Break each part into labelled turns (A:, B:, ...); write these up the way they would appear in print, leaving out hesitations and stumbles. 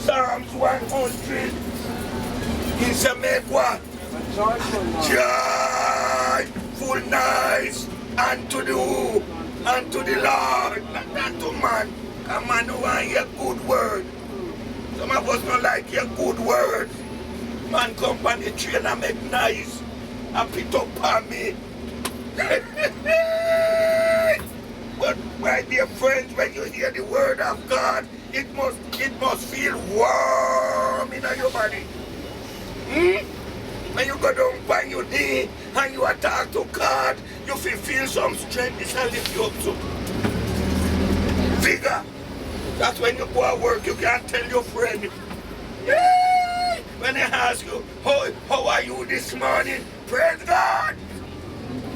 A: Psalms 100. He said, make what? Joyfulness unto the who? Unto the Lord. Not unto man. Come on, no want your good word. Some of us don't like your good word. Man come on the train and make nice. And pick up on me. But my dear friends, when you hear the word of God, it must feel warm in your body. When you go down on your knee and you talk to God, you feel some strength. This will lift you up too. Vigor. That's when you go to work, you can't tell your friend. Yay! When they ask you, how are you this morning? Praise God!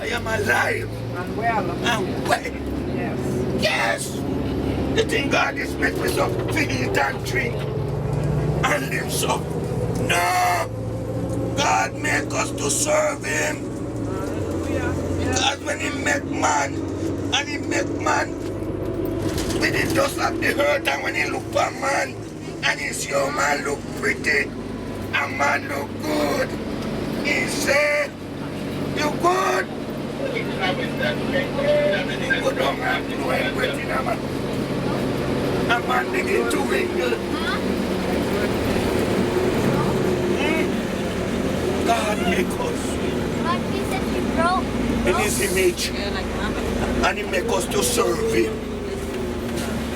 A: I am alive.
B: And well.
A: And well.
B: Yes.
A: Yes! The thing God is make me so to eat and drink and live so. No! God make us to serve Him. Because when He make man, and He make man with it just like the earth, and when He look for man, and He see how man look pretty, and man look good, He say, you good? He go down and blow and breath in a man. A man begin to wiggle. God make us in His image, and He make us to serve Him.